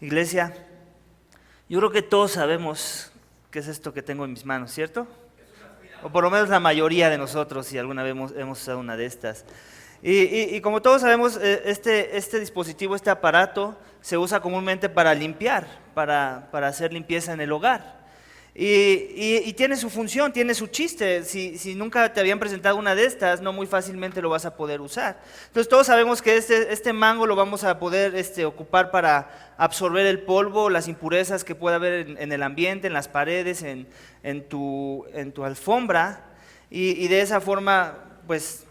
Iglesia, yo creo que todos sabemos qué es esto que tengo en mis manos, ¿cierto? O por lo menos la mayoría de nosotros, si alguna vez hemos usado una de estas. Y como todos sabemos, este dispositivo, este aparato, se usa comúnmente para limpiar, para hacer limpieza en el hogar. Y tiene su función, tiene su chiste. Si nunca te habían presentado una de estas, no muy fácilmente lo vas a poder usar. Entonces todos sabemos que este mango lo vamos a poder ocupar para absorber el polvo, las impurezas que pueda haber en el ambiente, en las paredes, en tu alfombra, y de esa forma pues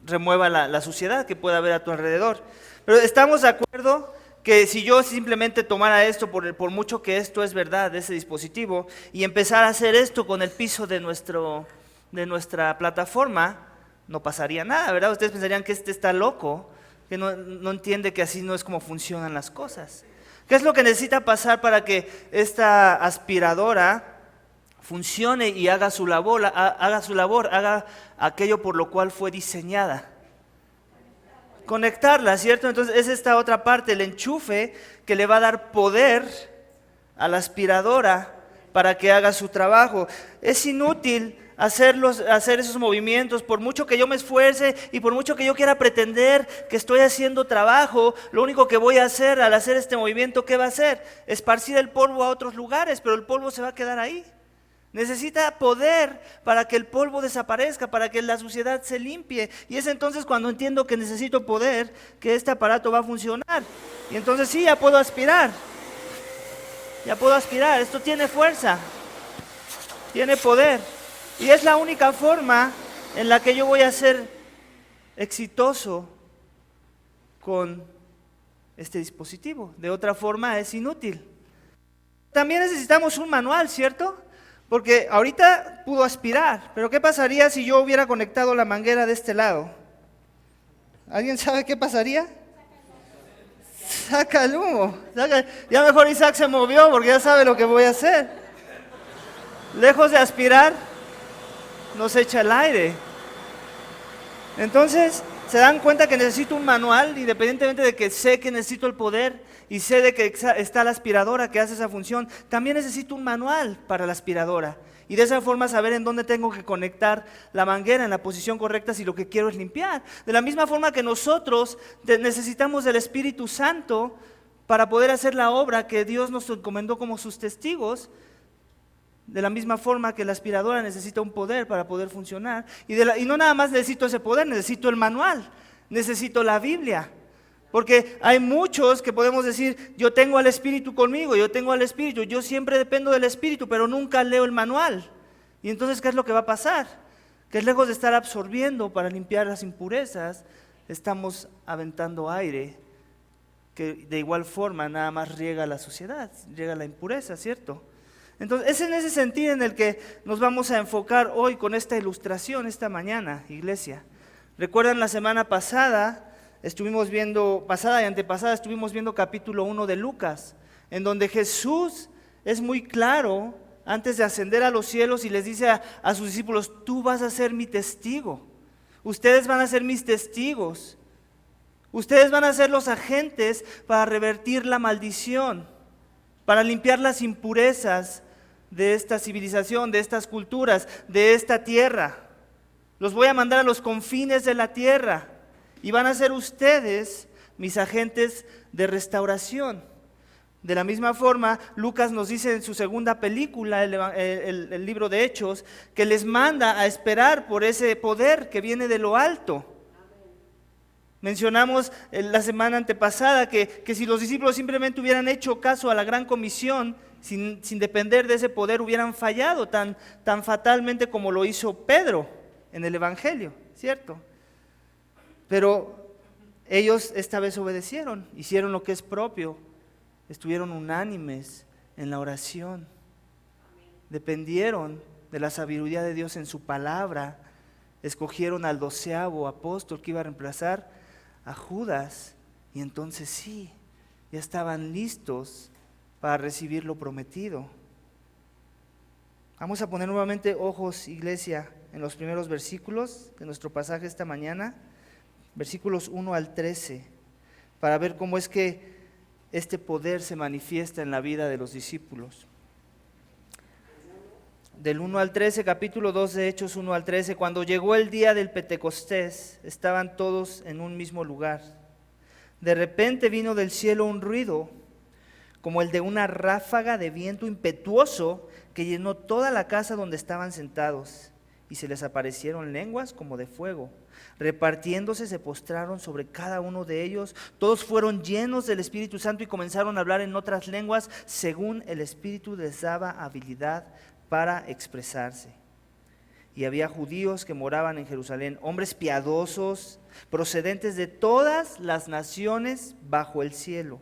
remueva la suciedad que pueda haber a tu alrededor. Pero estamos de acuerdo que si yo simplemente tomara esto, por mucho que esto es verdad, ese dispositivo, y empezar a hacer esto con el piso de nuestra plataforma, no pasaría nada, ¿verdad? Ustedes pensarían que está loco, que no entiende que así no es como funcionan las cosas. ¿Qué es lo que necesita pasar para que esta aspiradora funcione y haga su labor, haga aquello por lo cual fue diseñada? Conectarla, ¿cierto? Entonces es esta otra parte, el enchufe que le va a dar poder a la aspiradora para que haga su trabajo. Es inútil hacer esos movimientos, por mucho que yo me esfuerce y por mucho que yo quiera pretender que estoy haciendo trabajo, lo único que voy a hacer al hacer este movimiento, ¿qué va a hacer? Esparcir el polvo a otros lugares, pero el polvo se va a quedar ahí. Necesita poder para que el polvo desaparezca, para que la suciedad se limpie. Y es entonces cuando entiendo que necesito poder, que este aparato va a funcionar. Y entonces sí, ya puedo aspirar. Esto tiene fuerza, tiene poder. Y es la única forma en la que yo voy a ser exitoso con este dispositivo. De otra forma es inútil. También necesitamos un manual, ¿cierto? Porque ahorita pudo aspirar, pero ¿qué pasaría si yo hubiera conectado la manguera de este lado? ¿Alguien sabe qué pasaría? Saca el humo. Ya mejor Isaac se movió porque ya sabe lo que voy a hacer. Lejos de aspirar, nos echa el aire. Entonces, se dan cuenta que necesito un manual, independientemente de que sé que necesito el poder y sé de que está la aspiradora que hace esa función, también necesito un manual para la aspiradora. Y de esa forma saber en dónde tengo que conectar la manguera en la posición correcta si lo que quiero es limpiar. De la misma forma que nosotros necesitamos del Espíritu Santo para poder hacer la obra que Dios nos encomendó como sus testigos, de la misma forma que la aspiradora necesita un poder para poder funcionar. Y no nada más necesito ese poder, necesito el manual, necesito la Biblia. Porque hay muchos que podemos decir, yo tengo al Espíritu conmigo, yo tengo al Espíritu, yo siempre dependo del Espíritu, pero nunca leo el manual. Y entonces, ¿qué es lo que va a pasar? Que lejos de estar absorbiendo para limpiar las impurezas, estamos aventando aire, que de igual forma nada más riega la suciedad, riega la impureza, ¿cierto? Entonces, es en ese sentido en el que nos vamos a enfocar hoy con esta ilustración, esta mañana, iglesia. ¿Recuerdan la semana pasada? Pasada y antepasada, estuvimos viendo capítulo 1 de Lucas, en donde Jesús es muy claro antes de ascender a los cielos y les dice a sus discípulos, tú vas a ser mi testigo, ustedes van a ser mis testigos, ustedes van a ser los agentes para revertir la maldición, para limpiar las impurezas de esta civilización, de estas culturas, de esta tierra. Los voy a mandar a los confines de la tierra. Y van a ser ustedes mis agentes de restauración. De la misma forma, Lucas nos dice en su segunda película, el libro de Hechos, que les manda a esperar por ese poder que viene de lo alto. Mencionamos la semana antepasada que si los discípulos simplemente hubieran hecho caso a la gran comisión, sin depender de ese poder, hubieran fallado tan fatalmente como lo hizo Pedro en el Evangelio, ¿cierto? Pero ellos esta vez obedecieron, hicieron lo que es propio, estuvieron unánimes en la oración, dependieron de la sabiduría de Dios en su palabra, escogieron al 12º apóstol que iba a reemplazar a Judas, y entonces sí, ya estaban listos para recibir lo prometido. Vamos a poner nuevamente ojos, iglesia, en los primeros versículos de nuestro pasaje esta mañana. Versículos 1 al 13, para ver cómo es que este poder se manifiesta en la vida de los discípulos. Del 1 al 13, capítulo 2 de Hechos 1 al 13, cuando llegó el día del Pentecostés, estaban todos en un mismo lugar. De repente vino del cielo un ruido, como el de una ráfaga de viento impetuoso que llenó toda la casa donde estaban sentados, y se les aparecieron lenguas como de fuego. Repartiéndose se postraron sobre cada uno de ellos. Todos fueron llenos del Espíritu Santo y comenzaron a hablar en otras lenguas según el Espíritu les daba habilidad para expresarse. Y había judíos que moraban en Jerusalén, hombres piadosos, procedentes de todas las naciones bajo el cielo.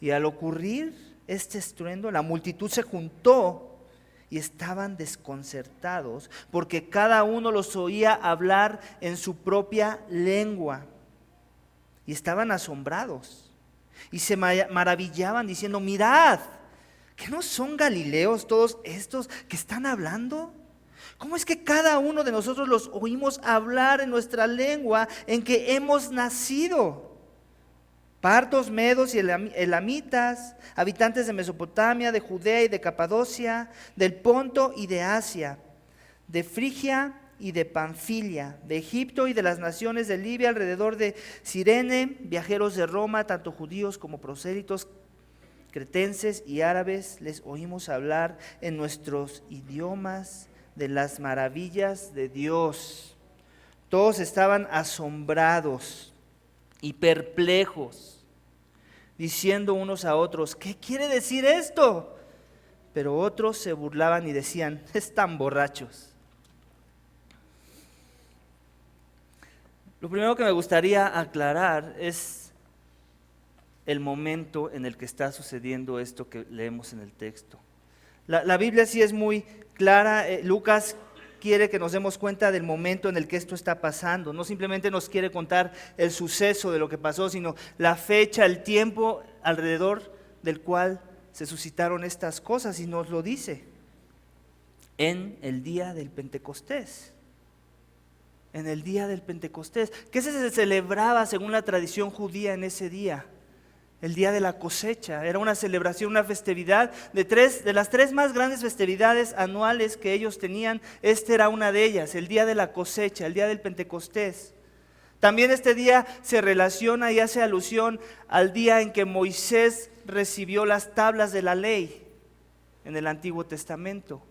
Y al ocurrir este estruendo, la multitud se juntó y estaban desconcertados, porque cada uno los oía hablar en su propia lengua. Y estaban asombrados y se maravillaban diciendo: mirad, ¿que no son galileos todos estos que están hablando? ¿Cómo es que cada uno de nosotros los oímos hablar en nuestra lengua en que hemos nacido? Partos, medos y elamitas, habitantes de Mesopotamia, de Judea y de Capadocia, del Ponto y de Asia, de Frigia y de Panfilia, de Egipto y de las naciones de Libia alrededor de Cirene, viajeros de Roma, tanto judíos como prosélitos, cretenses y árabes, les oímos hablar en nuestros idiomas de las maravillas de Dios. Todos estaban asombrados y perplejos, diciendo unos a otros: ¿qué quiere decir esto? Pero otros se burlaban y decían: están borrachos. Lo primero que me gustaría aclarar es el momento en el que está sucediendo esto que leemos en el texto. La Biblia sí es muy clara. Lucas quiere que nos demos cuenta del momento en el que esto está pasando. No simplemente nos quiere contar el suceso de lo que pasó, sino la fecha, el tiempo alrededor del cual se suscitaron estas cosas, y nos lo dice: en el día del Pentecostés. En el día del Pentecostés. ¿Qué se celebraba según la tradición judía en ese día? El día de la cosecha. Era una celebración, una festividad de las tres más grandes festividades anuales que ellos tenían. Esta era una de ellas, el día de la cosecha, el día del Pentecostés. También este día se relaciona y hace alusión al día en que Moisés recibió las tablas de la ley en el Antiguo Testamento.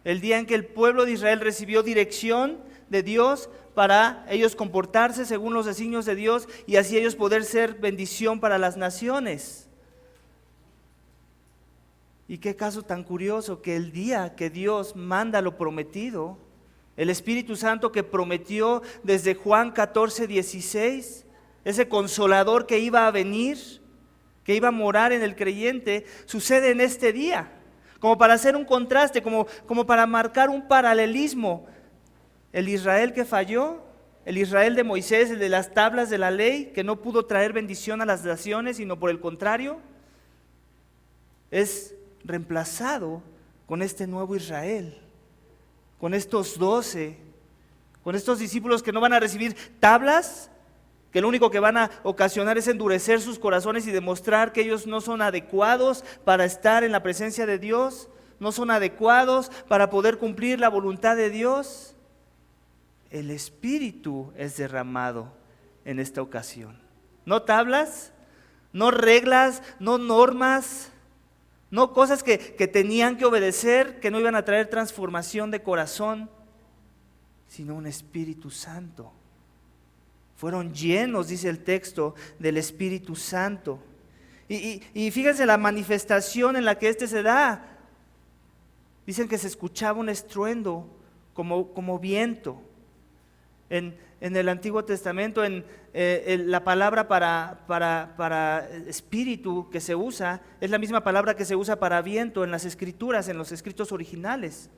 El día en que el pueblo de Israel recibió dirección de Dios para ellos comportarse según los designios de Dios y así ellos poder ser bendición para las naciones. Y qué caso tan curioso que el día que Dios manda lo prometido, el Espíritu Santo que prometió desde Juan 14:16, ese consolador que iba a venir, que iba a morar en el creyente, sucede en este día, como para hacer un contraste, como para marcar un paralelismo. El Israel que falló, el Israel de Moisés, el de las tablas de la ley, que no pudo traer bendición a las naciones, sino por el contrario, es reemplazado con este nuevo Israel, con estos 12, con estos discípulos que no van a recibir tablas, que lo único que van a ocasionar es endurecer sus corazones y demostrar que ellos no son adecuados para estar en la presencia de Dios, no son adecuados para poder cumplir la voluntad de Dios. El Espíritu es derramado en esta ocasión. No tablas, no reglas, no normas, no cosas que tenían que obedecer, que no iban a traer transformación de corazón, sino un Espíritu Santo. Fueron llenos, dice el texto, del Espíritu Santo. Y fíjense la manifestación en la que este se da. Dicen que se escuchaba un estruendo como viento. En el Antiguo Testamento, la palabra para espíritu que se usa es la misma palabra que se usa para viento en las escrituras, en los escritos originales.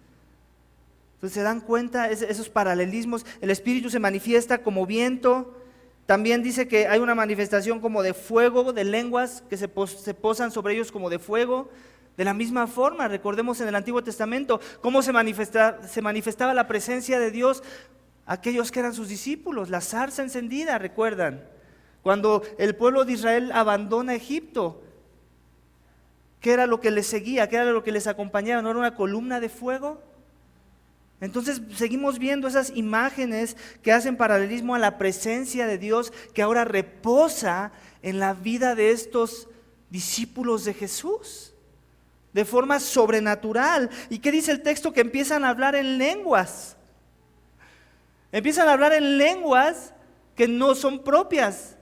Entonces se dan cuenta esos paralelismos. El Espíritu se manifiesta como viento. También dice que hay una manifestación como de fuego, de lenguas que se posan sobre ellos como de fuego. De la misma forma, recordemos en el Antiguo Testamento cómo se manifestaba la presencia de Dios. Aquellos que eran sus discípulos, la zarza encendida, recuerdan, Cuando el pueblo de Israel abandona Egipto, ¿qué era lo que les seguía? ¿Qué era lo que les acompañaba? ¿No era una columna de fuego? Entonces seguimos viendo esas imágenes que hacen paralelismo a la presencia de Dios que ahora reposa en la vida de estos discípulos de Jesús, de forma sobrenatural. ¿Y qué dice el texto? Que empiezan a hablar en lenguas. Empiezan a hablar en lenguas que no son propias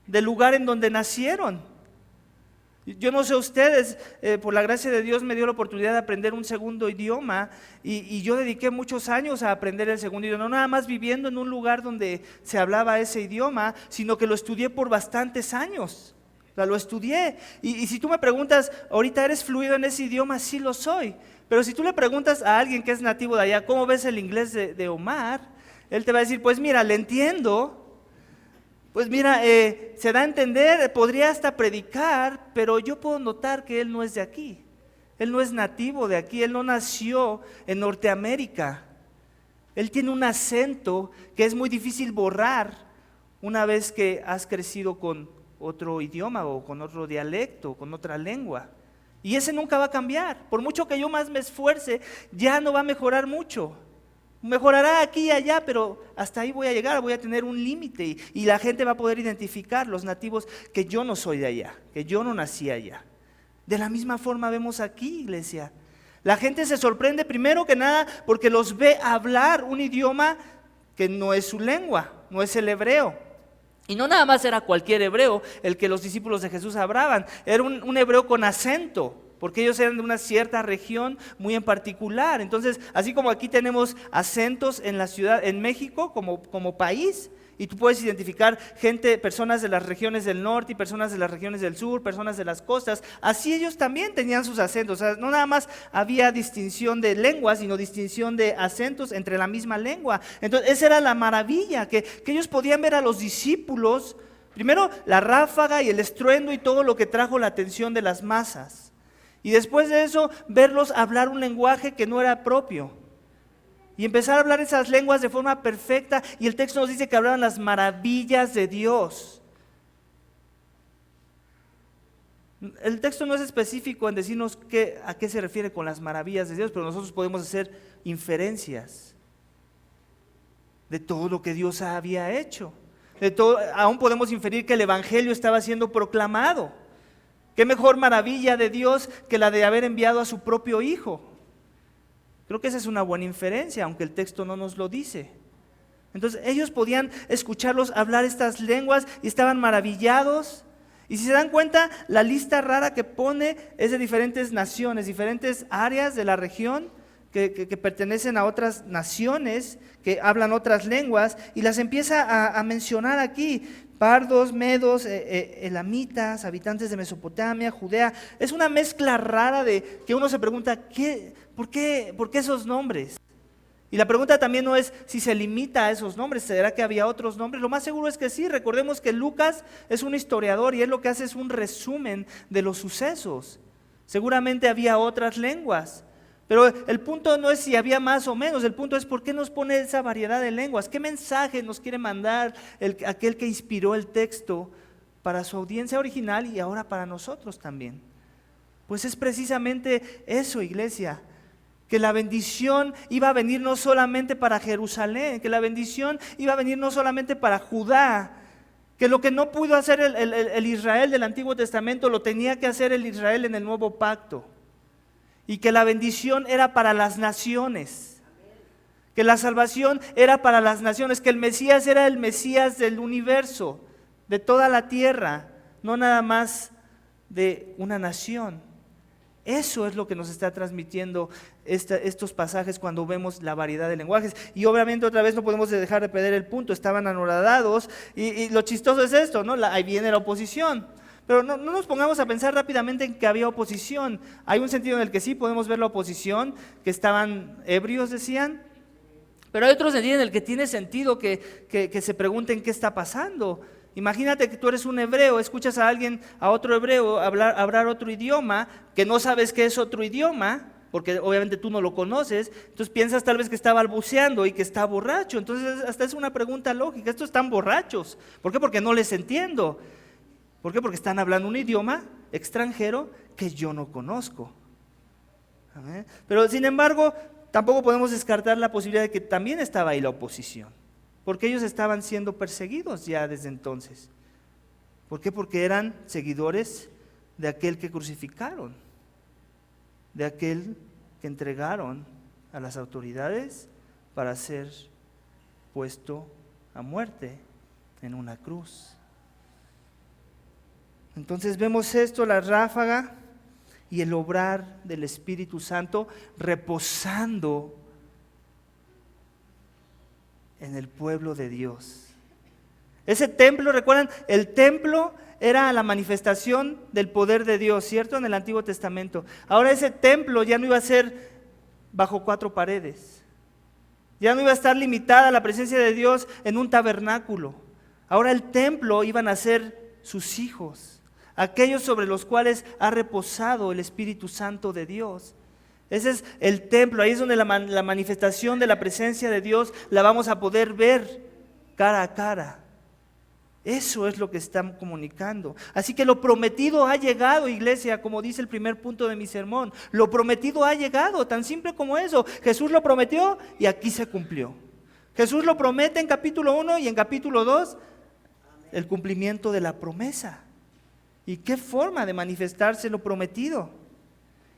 del lugar en donde nacieron. Yo no sé ustedes, por la gracia de Dios me dio la oportunidad de aprender un segundo idioma y yo dediqué muchos años a aprender el segundo idioma, no nada más viviendo en un lugar donde se hablaba ese idioma, sino que lo estudié por bastantes años. O sea, lo estudié y si tú me preguntas, ahorita eres fluido en ese idioma, sí lo soy, pero si tú le preguntas a alguien que es nativo de allá, ¿cómo ves el inglés de Omar? Él te va a decir, pues mira, le entiendo. Pues mira, se da a entender, podría hasta predicar, pero yo puedo notar que él no es de aquí. Él no es nativo de aquí, él no nació en Norteamérica. Él tiene un acento que es muy difícil borrar una vez que has crecido con otro idioma o con otro dialecto, con otra lengua. Y ese nunca va a cambiar. Por mucho que yo más me esfuerce, ya no va a mejorar mucho. Mejorará aquí y allá, pero hasta ahí voy a llegar, voy a tener un límite y la gente va a poder identificar, los nativos, que yo no soy de allá, que yo no nací allá. De la misma forma vemos aquí, iglesia. La gente se sorprende primero que nada porque los ve hablar un idioma que no es su lengua, no es el hebreo. Y no nada más era cualquier hebreo el que los discípulos de Jesús hablaban, era un hebreo con acento, porque ellos eran de una cierta región muy en particular. Entonces, así como aquí tenemos acentos en la ciudad, en México como país, y tú puedes identificar personas de las regiones del norte y personas de las regiones del sur, personas de las costas, así ellos también tenían sus acentos. O sea, no nada más había distinción de lenguas, sino distinción de acentos entre la misma lengua. Entonces, esa era la maravilla, que ellos podían ver a los discípulos, primero la ráfaga y el estruendo y todo lo que trajo la atención de las masas. Y después de eso, verlos hablar un lenguaje que no era propio. Y empezar a hablar esas lenguas de forma perfecta. Y el texto nos dice que hablaban las maravillas de Dios. El texto no es específico en decirnos a qué se refiere con las maravillas de Dios, pero nosotros podemos hacer inferencias de todo lo que Dios había hecho. Aún podemos inferir que el evangelio estaba siendo proclamado. ¿Qué mejor maravilla de Dios que la de haber enviado a su propio Hijo? Creo que esa es una buena inferencia, aunque el texto no nos lo dice. Entonces ellos podían escucharlos hablar estas lenguas y estaban maravillados. Y si se dan cuenta, la lista rara que pone es de diferentes naciones, diferentes áreas de la región que pertenecen a otras naciones, que hablan otras lenguas, y las empieza a mencionar aquí. Pardos, medos, elamitas, habitantes de Mesopotamia, Judea. Es una mezcla rara de que uno se pregunta, ¿por qué esos nombres? Y la pregunta también no es si se limita a esos nombres, ¿será que había otros nombres? Lo más seguro es que sí. Recordemos que Lucas es un historiador y él lo que hace es un resumen de los sucesos. Seguramente había otras lenguas. Pero el punto no es si había más o menos, el punto es por qué nos pone esa variedad de lenguas, qué mensaje nos quiere mandar aquel que inspiró el texto para su audiencia original y ahora para nosotros también. Pues es precisamente eso, iglesia, que la bendición iba a venir no solamente para Jerusalén, que la bendición iba a venir no solamente para Judá, que lo que no pudo hacer el Israel del Antiguo Testamento lo tenía que hacer el Israel en el Nuevo Pacto. Y que la bendición era para las naciones, que la salvación era para las naciones, que el Mesías era el Mesías del universo, de toda la tierra, no nada más de una nación. Eso es lo que nos está transmitiendo estos pasajes cuando vemos la variedad de lenguajes. Y obviamente otra vez no podemos dejar de perder el punto, estaban anonadados y lo chistoso es esto, ¿no? Ahí viene la oposición. Pero no nos pongamos a pensar rápidamente en que había oposición. Hay un sentido en el que sí podemos ver la oposición, que estaban ebrios, decían. Pero hay otro sentido en el que tiene sentido que se pregunten qué está pasando. Imagínate que tú eres un hebreo, escuchas a otro hebreo hablar otro idioma, que no sabes qué es otro idioma, porque obviamente tú no lo conoces, entonces piensas tal vez que está balbuceando y que está borracho. Entonces hasta es una pregunta lógica, estos están borrachos. ¿Por qué? Porque no les entiendo. ¿Por qué? Porque están hablando un idioma extranjero que yo no conozco. ¿Amén? Pero sin embargo, tampoco podemos descartar la posibilidad de que también estaba ahí la oposición, porque ellos estaban siendo perseguidos ya desde entonces. ¿Por qué? Porque eran seguidores de aquel que crucificaron, de aquel que entregaron a las autoridades para ser puesto a muerte en una cruz. Entonces vemos esto, la ráfaga y el obrar del Espíritu Santo reposando en el pueblo de Dios. Ese templo, ¿recuerdan? El templo era la manifestación del poder de Dios, ¿cierto? En el Antiguo Testamento. Ahora ese templo ya no iba a ser bajo 4 paredes. Ya no iba a estar limitada la presencia de Dios en un tabernáculo. Ahora el templo iban a ser sus hijos, aquellos sobre los cuales ha reposado el Espíritu Santo de Dios. Ese es el templo, ahí es donde la manifestación de la presencia de Dios la vamos a poder ver cara a cara. Eso es lo que están comunicando. Así que lo prometido ha llegado, iglesia, como dice el primer punto de mi sermón. Lo prometido ha llegado, tan simple como eso. Jesús lo prometió y aquí se cumplió. Jesús lo promete en capítulo 1 y en capítulo 2, el cumplimiento de la promesa. ¿Y qué forma de manifestarse lo prometido?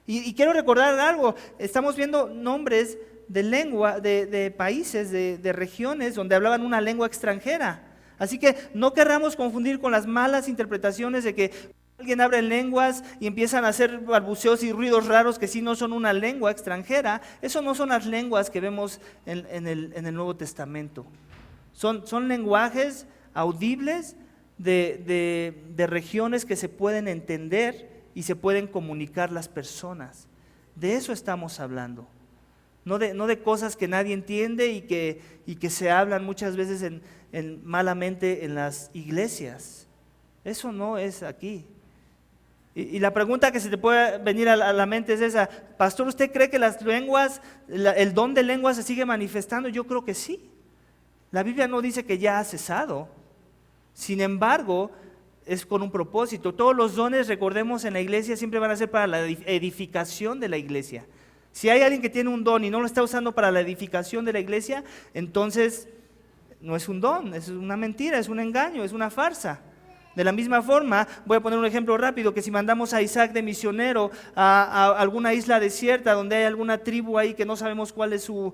Y quiero recordar algo, estamos viendo nombres de lengua, de países, de regiones donde hablaban una lengua extranjera. Así que no querramos confundir con las malas interpretaciones de que alguien habla en lenguas y empiezan a hacer balbuceos y ruidos raros que sí no son una lengua extranjera. Eso no son las lenguas que vemos en el Nuevo Testamento. Son lenguajes audibles de regiones que se pueden entender y se pueden comunicar las personas. De eso estamos hablando. No de cosas que nadie entiende y que se hablan muchas veces malamente en las iglesias. Eso no es aquí. Y la pregunta que se te puede venir a la mente es esa: pastor, ¿usted cree que las lenguas, el don de lenguas se sigue manifestando? Yo creo que sí. La Biblia no dice que ya ha cesado. Sin embargo, es con un propósito. Todos los dones, recordemos, en la iglesia siempre van a ser para la edificación de la iglesia. Si hay alguien que tiene un don y no lo está usando para la edificación de la iglesia, entonces no es un don, es una mentira, es un engaño, es una farsa. De la misma forma, voy a poner un ejemplo rápido, que si mandamos a Isaac de misionero a alguna isla desierta donde hay alguna tribu ahí que no sabemos cuál es su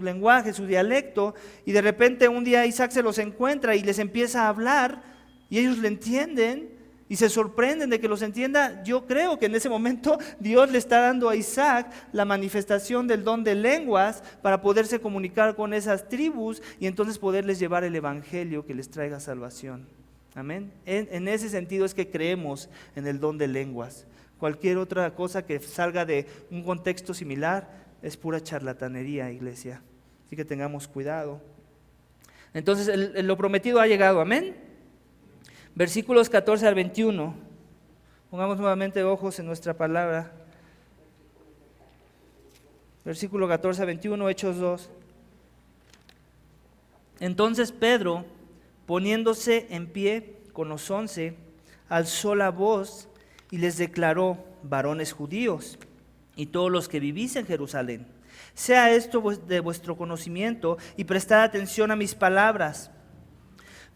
lenguaje, su dialecto, y de repente un día Isaac se los encuentra y les empieza a hablar y ellos le entienden y se sorprenden de que los entienda, yo creo que en ese momento Dios le está dando a Isaac la manifestación del don de lenguas para poderse comunicar con esas tribus y entonces poderles llevar el evangelio que les traiga salvación. Amén. En ese sentido es que creemos en el don de lenguas. Cualquier otra cosa que salga de un contexto similar es pura charlatanería, iglesia. Así que tengamos cuidado. Entonces lo prometido ha llegado, amén. Versículos 14 al 21. Pongamos nuevamente ojos en nuestra palabra. Versículo 14 al 21, Hechos 2. Entonces Pedro, poniéndose en pie con los 11, alzó la voz y les declaró: varones judíos y todos los que vivís en Jerusalén, sea esto de vuestro conocimiento y prestad atención a mis palabras.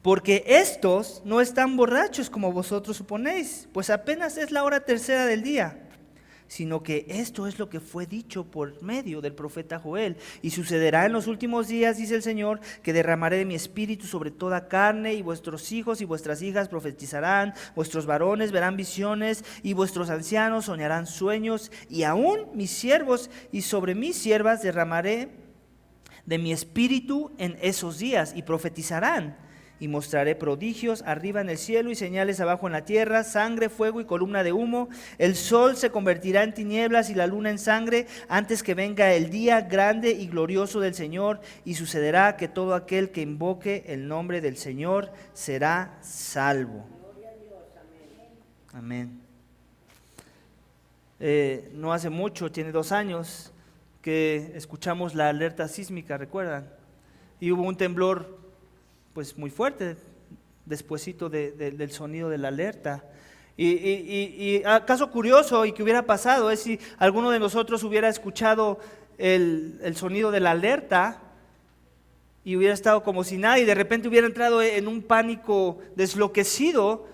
Porque estos no están borrachos como vosotros suponéis, pues apenas es la hora tercera del día, sino que esto es lo que fue dicho por medio del profeta Joel. Y sucederá en los últimos días, dice el Señor, que derramaré de mi espíritu sobre toda carne, y vuestros hijos y vuestras hijas profetizarán, vuestros varones verán visiones, y vuestros ancianos soñarán sueños, y aún mis siervos y sobre mis siervas derramaré de mi espíritu en esos días, y profetizarán. Y mostraré prodigios arriba en el cielo y señales abajo en la tierra, sangre, fuego y columna de humo. El sol se convertirá en tinieblas y la luna en sangre antes que venga el día grande y glorioso del Señor. Y sucederá que todo aquel que invoque el nombre del Señor será salvo. Amén. no hace mucho, tiene 2 años, que escuchamos la alerta sísmica, ¿recuerdan? Y hubo un temblor pues muy fuerte despuesito del sonido de la alerta. Y caso curioso y que hubiera pasado es si alguno de nosotros hubiera escuchado el sonido de la alerta y hubiera estado como si nada y de repente hubiera entrado en un pánico desloquecido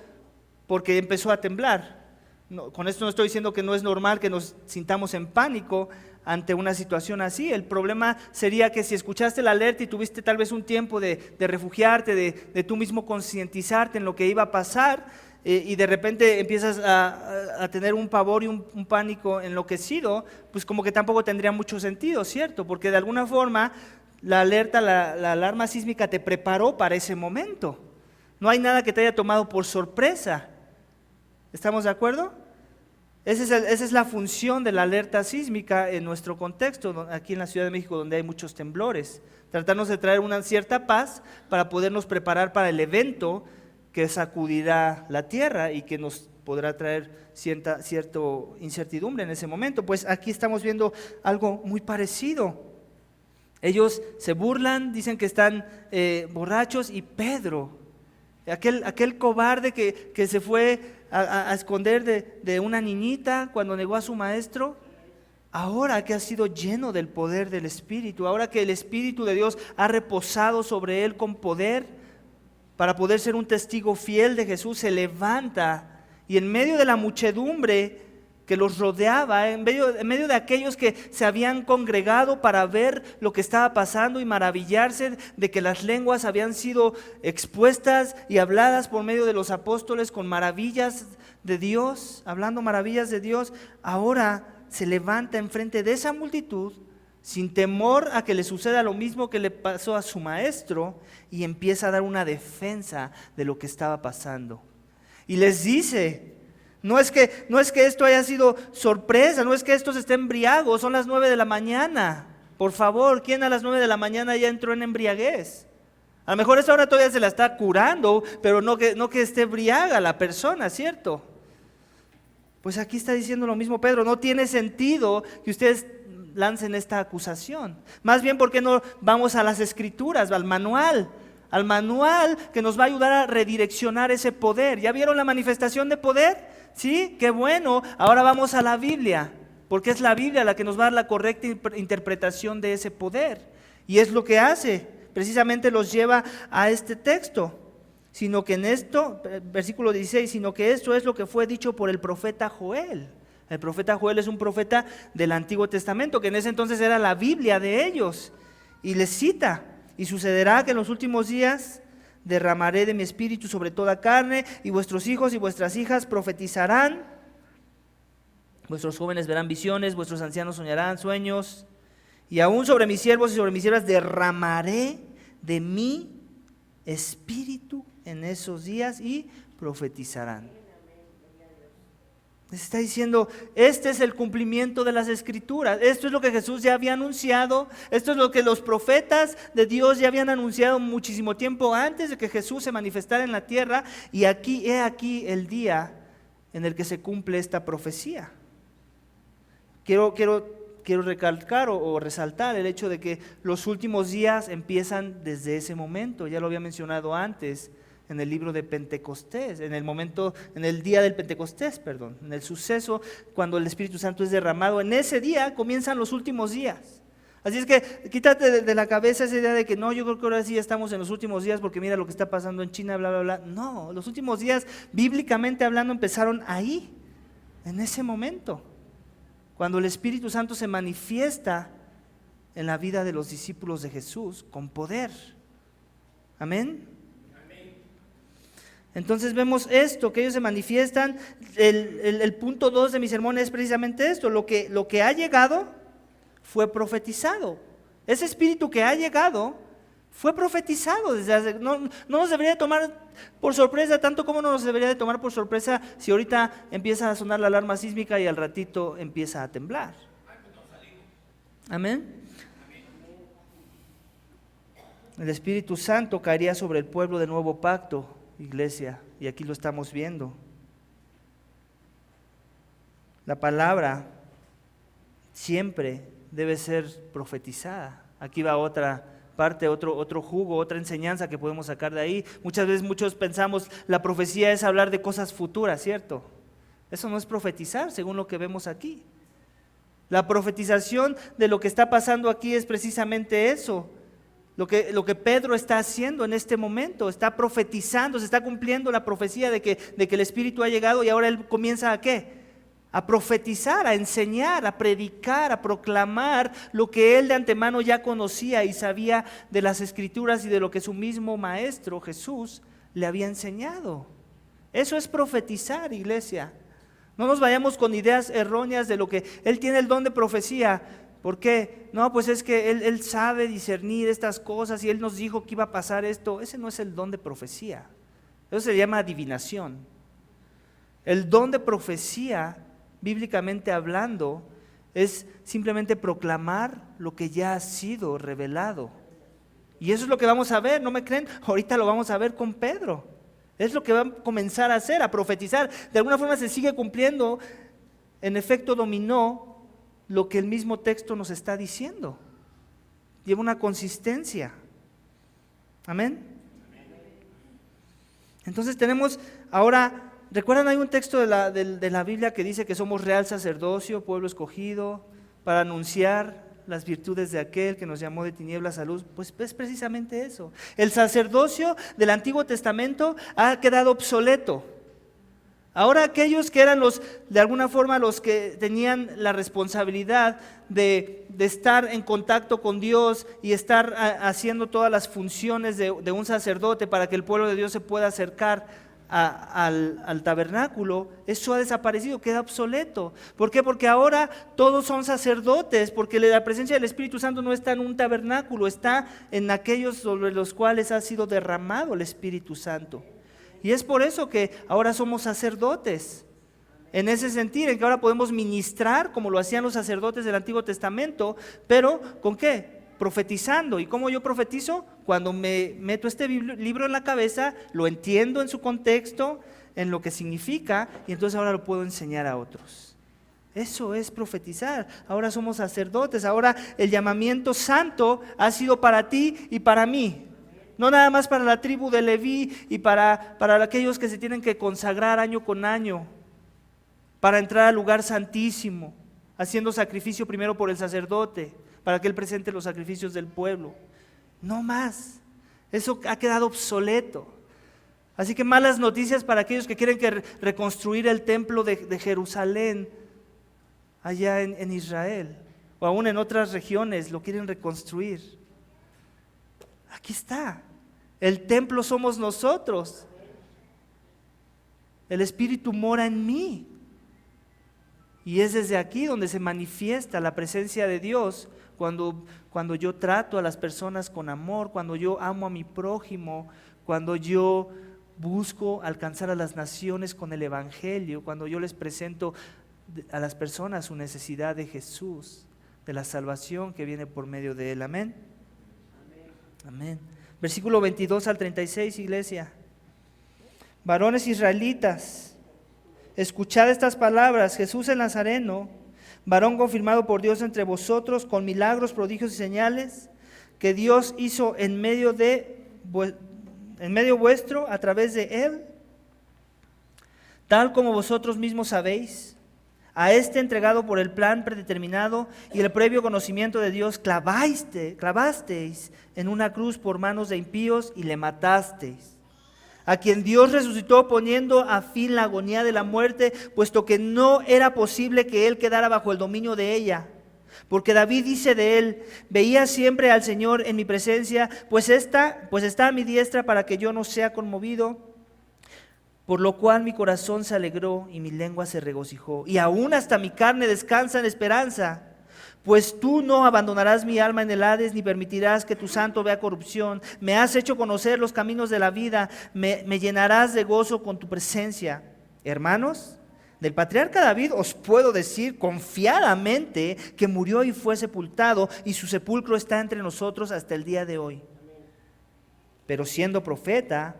porque empezó a temblar. No, con esto no estoy diciendo que no es normal que nos sintamos en pánico ante una situación así. El problema sería que si escuchaste la alerta y tuviste tal vez un tiempo de refugiarte, de tú mismo concientizarte en lo que iba a pasar, y de repente empiezas a tener un pavor y un pánico enloquecido, pues como que tampoco tendría mucho sentido, ¿cierto? Porque de alguna forma la alerta, la alarma sísmica te preparó para ese momento. No hay nada que te haya tomado por sorpresa. ¿Estamos de acuerdo? Esa es la función de la alerta sísmica en nuestro contexto, aquí en la Ciudad de México, donde hay muchos temblores. Tratarnos de traer una cierta paz para podernos preparar para el evento que sacudirá la tierra y que nos podrá traer cierta incertidumbre en ese momento. Pues aquí estamos viendo algo muy parecido. Ellos se burlan, dicen que están borrachos, y Pedro, aquel cobarde que se fue a esconder de una niñita cuando negó a su maestro, ahora que ha sido lleno del poder del Espíritu, ahora que el Espíritu de Dios ha reposado sobre él con poder, para poder ser un testigo fiel de Jesús, se levanta y en medio de la muchedumbre que los rodeaba, en medio de aquellos que se habían congregado para ver lo que estaba pasando y maravillarse de que las lenguas habían sido expuestas y habladas por medio de los apóstoles con maravillas de Dios, hablando maravillas de Dios, ahora se levanta enfrente de esa multitud sin temor a que le suceda lo mismo que le pasó a su maestro, y empieza a dar una defensa de lo que estaba pasando. Y les dice, no es que esto haya sido sorpresa, no es que estos estén embriagos, son las 9 de la mañana. Por favor, ¿quién a las 9 de la mañana ya entró en embriaguez? A lo mejor esta hora todavía se la está curando, pero no que esté embriaga la persona, ¿cierto? Pues aquí está diciendo lo mismo Pedro, no tiene sentido que ustedes lancen esta acusación. Más bien, ¿por qué no vamos a las Escrituras, al manual que nos va a ayudar a redireccionar ese poder? ¿Ya vieron la manifestación de poder? ¿Sí? ¡Qué bueno! Ahora vamos a la Biblia, porque es la Biblia la que nos va a dar la correcta interpretación de ese poder. Y es lo que hace, precisamente los lleva a este texto. Sino que en esto, versículo 16, sino que esto es lo que fue dicho por el profeta Joel. El profeta Joel es un profeta del Antiguo Testamento, que en ese entonces era la Biblia de ellos. Y les cita, y sucederá que en los últimos días derramaré de mi espíritu sobre toda carne, y vuestros hijos y vuestras hijas profetizarán, vuestros jóvenes verán visiones, vuestros ancianos soñarán sueños, y aún sobre mis siervos y sobre mis siervas derramaré de mi espíritu en esos días y profetizarán. Les está diciendo, este es el cumplimiento de las Escrituras, esto es lo que Jesús ya había anunciado, esto es lo que los profetas de Dios ya habían anunciado muchísimo tiempo antes de que Jesús se manifestara en la tierra, y he aquí el día en el que se cumple esta profecía. Quiero recalcar o resaltar el hecho de que los últimos días empiezan desde ese momento, ya lo había mencionado antes, en el libro de Pentecostés, en el día del Pentecostés, en el suceso cuando el Espíritu Santo es derramado, en ese día comienzan los últimos días. Así es que quítate de la cabeza esa idea de que no, yo creo que ahora sí estamos en los últimos días porque mira lo que está pasando en China, bla, bla, bla. No, los últimos días, bíblicamente hablando, empezaron ahí, en ese momento, cuando el Espíritu Santo se manifiesta en la vida de los discípulos de Jesús con poder. Amén. Entonces vemos esto, que ellos se manifiestan. El punto 2 de mi sermón es precisamente esto, lo que ha llegado fue profetizado. Ese espíritu que ha llegado fue profetizado. No nos debería de tomar por sorpresa, tanto como no nos debería de tomar por sorpresa si ahorita empieza a sonar la alarma sísmica y al ratito empieza a temblar. Amén. El Espíritu Santo caería sobre el pueblo del nuevo pacto, iglesia, y aquí lo estamos viendo. La palabra siempre debe ser profetizada. Aquí va otra parte, otro jugo, otra enseñanza que podemos sacar de ahí. Muchas veces muchos pensamos la profecía es hablar de cosas futuras, ¿cierto? Eso no es profetizar, según lo que vemos aquí. La profetización de lo que está pasando aquí es precisamente eso. Lo que Pedro está haciendo en este momento, está profetizando, se está cumpliendo la profecía de que el Espíritu ha llegado y ahora él comienza ¿a qué? A profetizar, a enseñar, a predicar, a proclamar lo que él de antemano ya conocía y sabía de las Escrituras y de lo que su mismo Maestro Jesús le había enseñado. Eso es profetizar, iglesia. No nos vayamos con ideas erróneas de lo que él tiene el don de profecía. ¿Por qué? No, pues es que él sabe discernir estas cosas y él nos dijo que iba a pasar esto. Ese no es el don de profecía. Eso se llama adivinación. El don de profecía, bíblicamente hablando, es simplemente proclamar lo que ya ha sido revelado. Y eso es lo que vamos a ver, ¿no me creen? Ahorita lo vamos a ver con Pedro. Es lo que va a comenzar a hacer, a profetizar. De alguna forma se sigue cumpliendo, en efecto dominó, lo que el mismo texto nos está diciendo. Lleva una consistencia. Amén. Entonces tenemos ahora, ¿recuerdan? Hay un texto de la Biblia que dice que somos real sacerdocio, pueblo escogido, para anunciar las virtudes de aquel que nos llamó de tinieblas a luz. Pues es precisamente eso. El sacerdocio del Antiguo Testamento ha quedado obsoleto. Ahora aquellos que eran de alguna forma los que tenían la responsabilidad de estar en contacto con Dios y estar haciendo todas las funciones de un sacerdote para que el pueblo de Dios se pueda acercar al tabernáculo, eso ha desaparecido, queda obsoleto. ¿Por qué? Porque ahora todos son sacerdotes, porque la presencia del Espíritu Santo no está en un tabernáculo, está en aquellos sobre los cuales ha sido derramado el Espíritu Santo. Y es por eso que ahora somos sacerdotes, en ese sentido, en que ahora podemos ministrar como lo hacían los sacerdotes del Antiguo Testamento, pero ¿con qué? Profetizando. ¿Y cómo yo profetizo? Cuando me meto este libro en la cabeza, lo entiendo en su contexto, en lo que significa, y entonces ahora lo puedo enseñar a otros. Eso es profetizar. Ahora somos sacerdotes, ahora el llamamiento santo ha sido para ti y para mí. No nada más para la tribu de Leví y para aquellos que se tienen que consagrar año con año para entrar al lugar santísimo, haciendo sacrificio primero por el sacerdote, para que él presente los sacrificios del pueblo. No más. Eso ha quedado obsoleto. Así que malas noticias para aquellos que quieren reconstruir el templo de Jerusalén allá en Israel, o aún en otras regiones lo quieren reconstruir. Aquí está, el templo somos nosotros, el Espíritu mora en mí y es desde aquí donde se manifiesta la presencia de Dios cuando yo trato a las personas con amor, cuando yo amo a mi prójimo, cuando yo busco alcanzar a las naciones con el Evangelio, cuando yo les presento a las personas su necesidad de Jesús, de la salvación que viene por medio de Él. Amén. Amén. Versículo 22 al 36, iglesia. Varones israelitas, escuchad estas palabras. Jesús el Nazareno, varón confirmado por Dios entre vosotros con milagros, prodigios y señales que Dios hizo en medio vuestro a través de él, tal como vosotros mismos sabéis. A este entregado por el plan predeterminado y el previo conocimiento de Dios, clavasteis en una cruz por manos de impíos y le matasteis. A quien Dios resucitó poniendo a fin la agonía de la muerte, puesto que no era posible que él quedara bajo el dominio de ella. Porque David dice de él: veía siempre al Señor en mi presencia, pues está a mi diestra para que yo no sea conmovido. Por lo cual mi corazón se alegró y mi lengua se regocijó, y aún hasta mi carne descansa en esperanza. Pues tú no abandonarás mi alma en el Hades, ni permitirás que tu santo vea corrupción. Me has hecho conocer los caminos de la vida, me llenarás de gozo con tu presencia. Hermanos, del patriarca David os puedo decir confiadamente que murió y fue sepultado, y su sepulcro está entre nosotros hasta el día de hoy. Pero siendo profeta,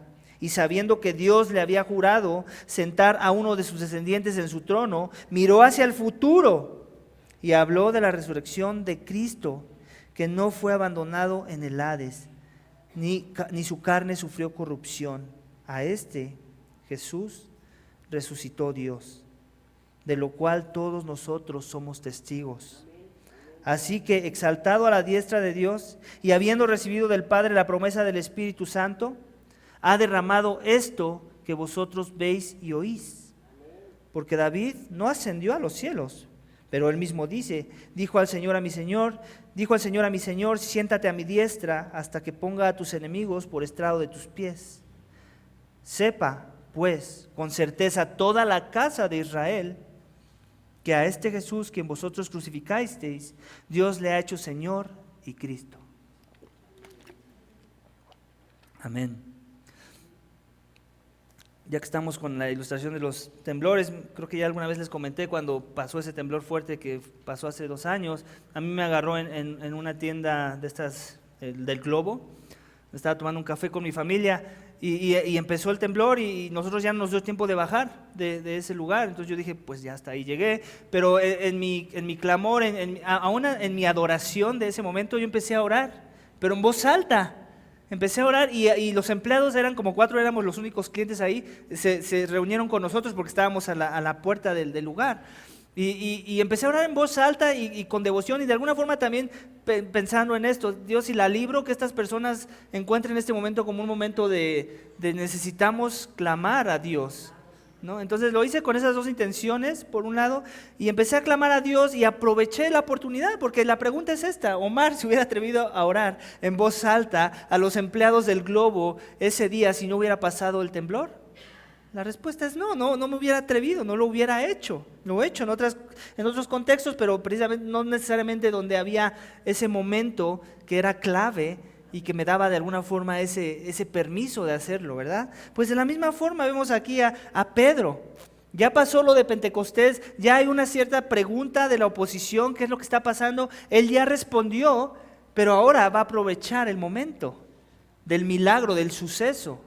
y sabiendo que Dios le había jurado sentar a uno de sus descendientes en su trono, miró hacia el futuro y habló de la resurrección de Cristo, que no fue abandonado en el Hades, ni su carne sufrió corrupción. A este Jesús resucitó Dios, de lo cual todos nosotros somos testigos. Así que, exaltado a la diestra de Dios y habiendo recibido del Padre la promesa del Espíritu Santo, ha derramado esto que vosotros veis y oís. Porque David no ascendió a los cielos, pero él mismo dijo al Señor a mi Señor, siéntate a mi diestra hasta que ponga a tus enemigos por estrado de tus pies. Sepa, pues, con certeza toda la casa de Israel, que a este Jesús, quien vosotros crucificasteis, Dios le ha hecho Señor y Cristo. Amén. Ya que estamos con la ilustración de los temblores, creo que ya alguna vez les comenté cuando pasó ese temblor fuerte que pasó hace 2 años, a mí me agarró en una tienda de estas, del Globo. Estaba tomando un café con mi familia y empezó el temblor y nosotros ya no nos dio tiempo de bajar de ese lugar. Entonces yo dije, pues ya hasta ahí llegué. Pero en mi clamor, aún en mi adoración de ese momento, yo empecé a orar, pero en voz alta. Empecé a orar y los empleados eran como 4, éramos los únicos clientes ahí, se reunieron con nosotros porque estábamos a la puerta del lugar. Y empecé a orar en voz alta y con devoción y de alguna forma también pensando en esto, Dios, si la libro, que estas personas encuentren este momento como un momento de necesitamos clamar a Dios, ¿no? Entonces lo hice con esas 2 intenciones, por un lado, y empecé a clamar a Dios y aproveché la oportunidad, porque la pregunta es esta: Omar se hubiera atrevido a orar en voz alta a los empleados del Globo ese día si no hubiera pasado el temblor. La respuesta es no me hubiera atrevido, no lo hubiera hecho. Lo he hecho en otros contextos, pero precisamente no necesariamente donde había ese momento que era clave y que me daba de alguna forma ese permiso de hacerlo, ¿verdad? Pues de la misma forma vemos aquí a Pedro. Ya pasó lo de Pentecostés, ya hay una cierta pregunta de la oposición, ¿qué es lo que está pasando? Él ya respondió, pero ahora va a aprovechar el momento del milagro, del suceso.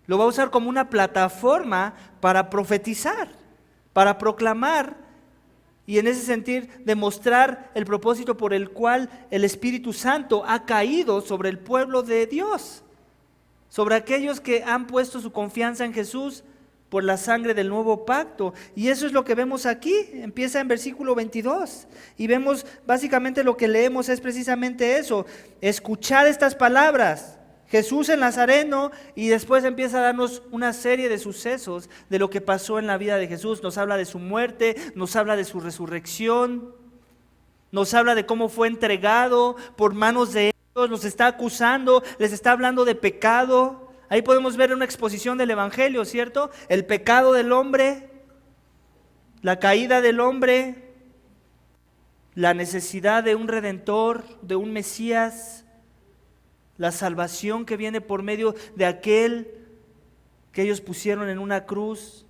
Lo va a usar como una plataforma para profetizar, para proclamar y en ese sentido demostrar el propósito por el cual el Espíritu Santo ha caído sobre el pueblo de Dios, sobre aquellos que han puesto su confianza en Jesús por la sangre del nuevo pacto. Y eso es lo que vemos aquí, empieza en versículo 22 y vemos básicamente lo que leemos es precisamente eso: escuchar estas palabras. Jesús el Nazareno, y después empieza a darnos una serie de sucesos de lo que pasó en la vida de Jesús. Nos habla de su muerte, nos habla de su resurrección, nos habla de cómo fue entregado por manos de ellos, los está acusando, les está hablando de pecado. Ahí podemos ver una exposición del Evangelio, ¿cierto? El pecado del hombre, la caída del hombre, la necesidad de un Redentor, de un Mesías, la salvación que viene por medio de aquel que ellos pusieron en una cruz.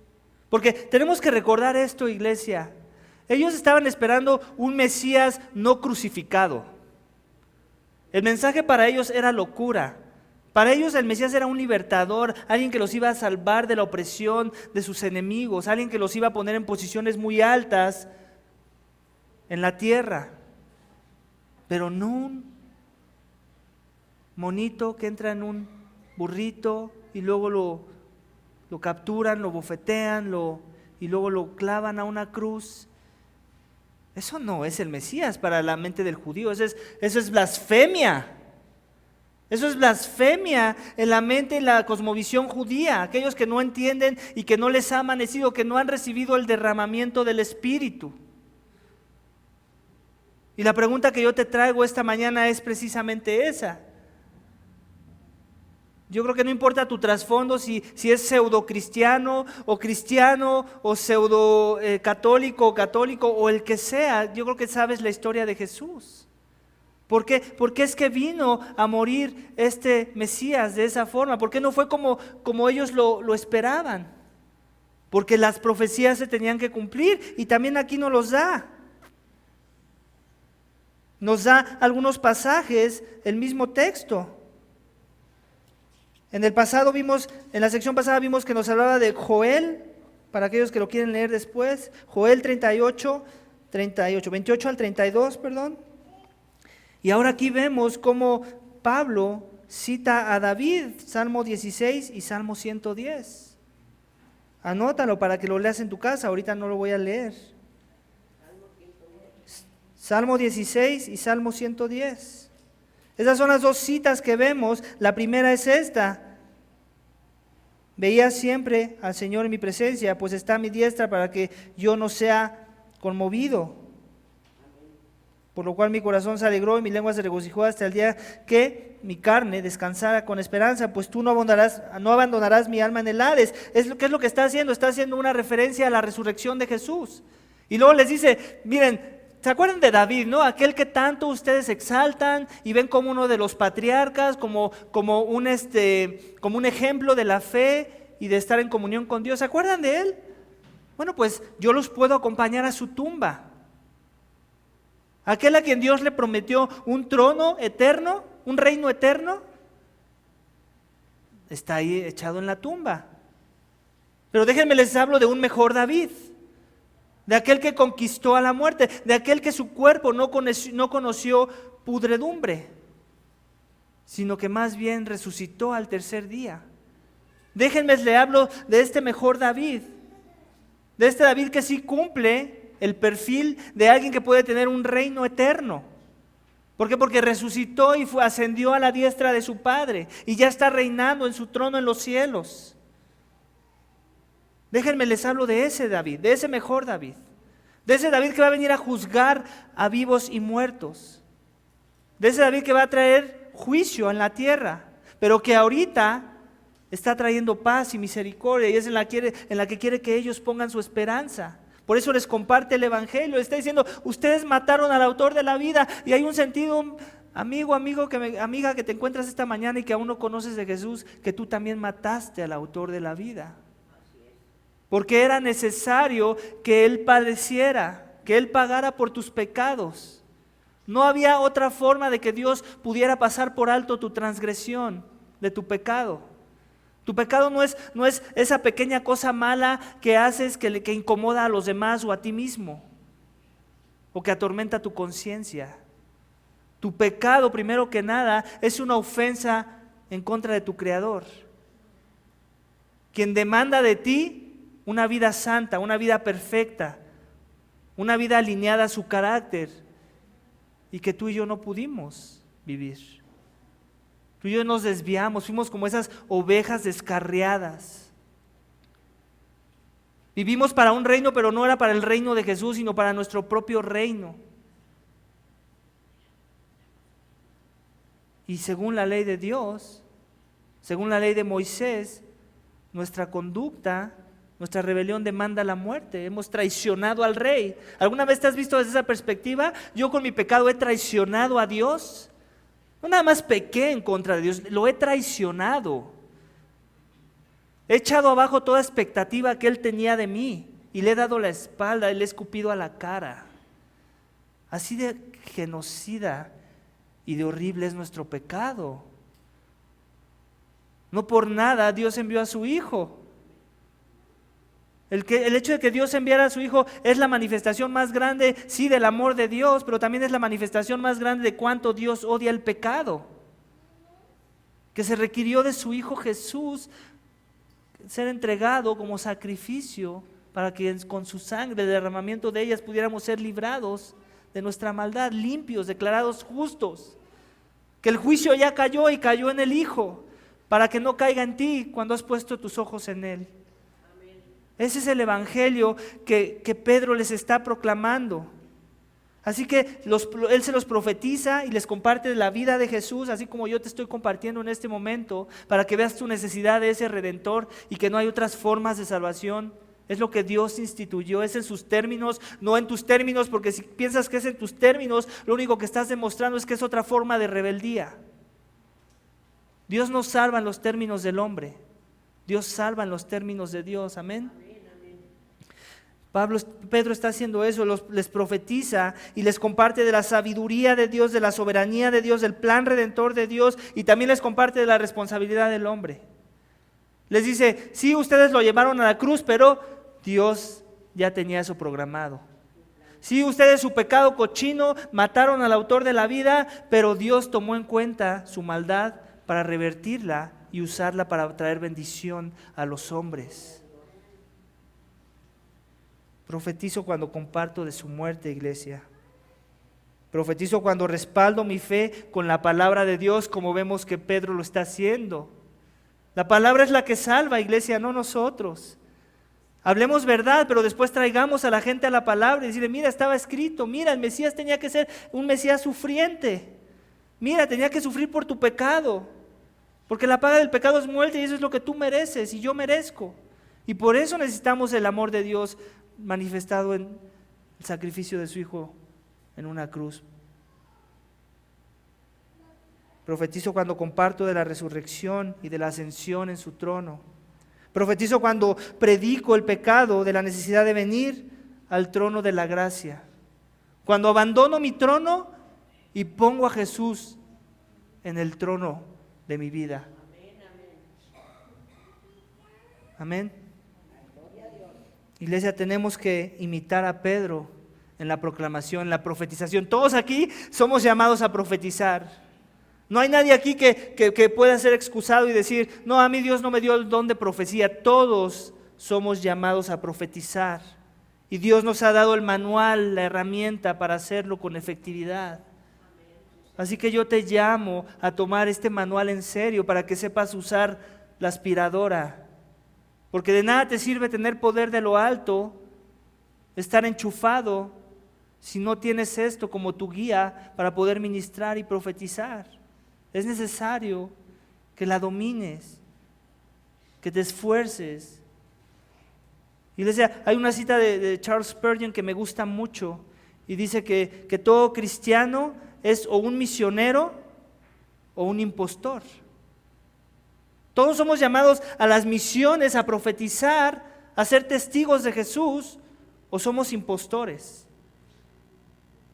Porque tenemos que recordar esto, iglesia. Ellos estaban esperando un Mesías no crucificado. El mensaje para ellos era locura. Para ellos el Mesías era un libertador, alguien que los iba a salvar de la opresión de sus enemigos, alguien que los iba a poner en posiciones muy altas en la tierra. Pero no un monito que entra en un burrito y luego lo capturan, lo bofetean y luego lo clavan a una cruz. Eso no es el Mesías para la mente del judío, eso es blasfemia. Eso es blasfemia en la mente y la cosmovisión judía. Aquellos que no entienden y que no les ha amanecido, que no han recibido el derramamiento del Espíritu. Y la pregunta que yo te traigo esta mañana es precisamente esa. Yo creo que no importa tu trasfondo, si es pseudo cristiano o pseudo católico o el que sea, yo creo que sabes la historia de Jesús. ¿Por qué? Porque es que vino a morir este Mesías de esa forma. ¿Por qué no fue como ellos lo esperaban? Porque las profecías se tenían que cumplir y también aquí nos los da. Nos da algunos pasajes, el mismo texto. En la sección pasada vimos que nos hablaba de Joel, para aquellos que lo quieren leer después, Joel 28 al 32, perdón. Y ahora aquí vemos cómo Pablo cita a David, Salmo 16 y Salmo 110. Anótalo para que lo leas en tu casa, ahorita no lo voy a leer. Salmo 16 y Salmo 110. Esas son las dos citas que vemos. La primera es esta: veía siempre al Señor en mi presencia, pues está a mi diestra para que yo no sea conmovido. Por lo cual mi corazón se alegró y mi lengua se regocijó hasta el día que mi carne descansara con esperanza, pues tú no abandonarás mi alma en el Hades. ¿Qué es lo que está haciendo? Está haciendo una referencia a la resurrección de Jesús. Y luego les dice, miren, ¿se acuerdan de David, no? Aquel que tanto ustedes exaltan y ven como uno de los patriarcas, como un ejemplo de la fe y de estar en comunión con Dios. ¿Se acuerdan de él? Bueno, pues yo los puedo acompañar a su tumba. Aquel a quien Dios le prometió un trono eterno, un reino eterno, está ahí echado en la tumba. Pero déjenme les hablo de un mejor David, de aquel que conquistó a la muerte, de aquel que su cuerpo no conoció pudredumbre, sino que más bien resucitó al tercer día. Déjenme les hablo de este mejor David, de este David que sí cumple el perfil de alguien que puede tener un reino eterno. ¿Por qué? Porque resucitó y ascendió a la diestra de su Padre y ya está reinando en su trono en los cielos. Déjenme les hablo de ese David, de ese mejor David, de ese David que va a venir a juzgar a vivos y muertos, de ese David que va a traer juicio en la tierra, pero que ahorita está trayendo paz y misericordia y es en la que quiere que ellos pongan su esperanza. Por eso les comparte el Evangelio. Está diciendo, ustedes mataron al autor de la vida. Y hay un sentido, amiga, que te encuentras esta mañana y que aún no conoces de Jesús, que tú también mataste al autor de la vida. Porque era necesario que Él padeciera, que Él pagara por tus pecados. No había otra forma de que Dios pudiera pasar por alto tu transgresión de tu pecado. Tu pecado no es esa pequeña cosa mala que haces que incomoda a los demás o a ti mismo, o que atormenta tu conciencia. Tu pecado, primero que nada, es una ofensa en contra de tu Creador, quien demanda de ti una vida santa, una vida perfecta, una vida alineada a su carácter, y que tú y yo no pudimos vivir. Tú y yo nos desviamos, fuimos como esas ovejas descarriadas. Vivimos para un reino, pero no era para el reino de Jesús, sino para nuestro propio reino. Y según la ley de Dios, según la ley de Moisés, nuestra conducta, nuestra rebelión demanda la muerte. Hemos traicionado al Rey. ¿Alguna vez te has visto desde esa perspectiva? Yo con mi pecado he traicionado a Dios. No nada más pequé en contra de Dios, lo he traicionado. He echado abajo toda expectativa que Él tenía de mí y le he dado la espalda y le he escupido a la cara. Así de genocida y de horrible es nuestro pecado. No por nada Dios envió a su Hijo. El hecho de que Dios enviara a su Hijo es la manifestación más grande, sí, del amor de Dios, pero también es la manifestación más grande de cuánto Dios odia el pecado. Que se requirió de su Hijo Jesús ser entregado como sacrificio para que con su sangre, el derramamiento de ellas, pudiéramos ser librados de nuestra maldad, limpios, declarados justos. Que el juicio ya cayó y cayó en el Hijo, para que no caiga en ti cuando has puesto tus ojos en Él. Ese es el Evangelio que Pedro les está proclamando. Así que él se los profetiza y les comparte la vida de Jesús, así como yo te estoy compartiendo en este momento, para que veas tu necesidad de ese Redentor y que no hay otras formas de salvación. Es lo que Dios instituyó, es en sus términos, no en tus términos, porque si piensas que es en tus términos, lo único que estás demostrando es que es otra forma de rebeldía. Dios no salva en los términos del hombre, Dios salva en los términos de Dios, amén. Pedro está haciendo eso, les profetiza y les comparte de la sabiduría de Dios, de la soberanía de Dios, del plan redentor de Dios, y también les comparte de la responsabilidad del hombre. Les dice, sí, ustedes lo llevaron a la cruz, pero Dios ya tenía eso programado. Sí, ustedes su pecado cochino mataron al autor de la vida, pero Dios tomó en cuenta su maldad para revertirla y usarla para traer bendición a los hombres. Profetizo cuando comparto de su muerte, iglesia. Profetizo cuando respaldo mi fe con la palabra de Dios, como vemos que Pedro lo está haciendo. La palabra es la que salva, iglesia, no nosotros. Hablemos verdad, pero después traigamos a la gente a la palabra y decirle, mira, estaba escrito, mira, el Mesías tenía que ser un Mesías sufriente. Mira, tenía que sufrir por tu pecado, porque la paga del pecado es muerte y eso es lo que tú mereces y yo merezco. Y por eso necesitamos el amor de Dios manifestado en el sacrificio de su Hijo en una cruz. Profetizo cuando comparto de la resurrección y de la ascensión en su trono. Profetizo cuando predico el pecado de la necesidad de venir al trono de la gracia. Cuando abandono mi trono y pongo a Jesús en el trono de mi vida. Amén. Iglesia, tenemos que imitar a Pedro en la proclamación, en la profetización. Todos aquí somos llamados a profetizar. No hay nadie aquí que pueda ser excusado y decir, no, a mí Dios no me dio el don de profecía. Todos somos llamados a profetizar. Y Dios nos ha dado el manual, la herramienta para hacerlo con efectividad. Así que yo te llamo a tomar este manual en serio para que sepas usar la aspiradora. Porque de nada te sirve tener poder de lo alto, estar enchufado, si no tienes esto como tu guía para poder ministrar y profetizar. Es necesario que la domines, que te esfuerces. Iglesia, hay una cita de Charles Spurgeon que me gusta mucho y dice que todo cristiano es o un misionero o un impostor. Todos somos llamados a las misiones, a profetizar, a ser testigos de Jesús, o somos impostores.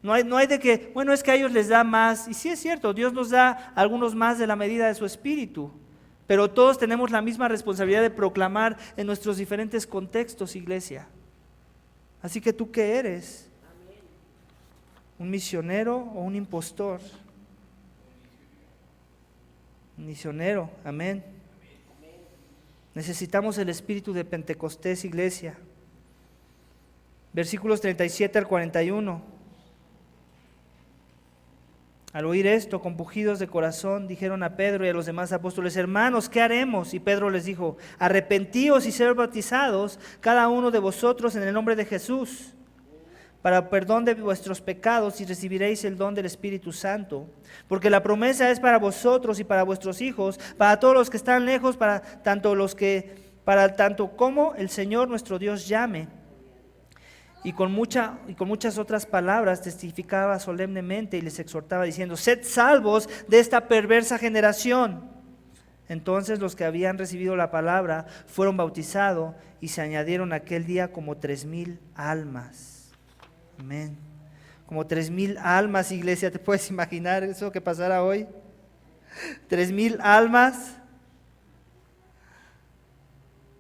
No hay de que, bueno, es que a ellos les da más, y sí es cierto, Dios nos da a algunos más de la medida de su espíritu, pero todos tenemos la misma responsabilidad de proclamar en nuestros diferentes contextos, iglesia. Así que ¿tú qué eres? ¿Un misionero o un impostor? Un misionero, amén. Necesitamos el espíritu de Pentecostés, iglesia. Versículos 37 al 41. Al oír esto, compungidos de corazón, dijeron a Pedro y a los demás apóstoles, hermanos, ¿qué haremos? Y Pedro les dijo, arrepentíos y sed bautizados, cada uno de vosotros en el nombre de Jesús, para perdón de vuestros pecados, y recibiréis el don del Espíritu Santo. Porque la promesa es para vosotros y para vuestros hijos, para todos los que están lejos, para tanto como el Señor nuestro Dios llame. Y con muchas otras palabras testificaba solemnemente y les exhortaba diciendo, sed salvos de esta perversa generación. Entonces los que habían recibido la palabra fueron bautizados y se añadieron aquel día como 3,000 almas. Amén. Como 3,000 almas, iglesia. ¿Te puedes imaginar eso que pasara hoy? 3,000 almas.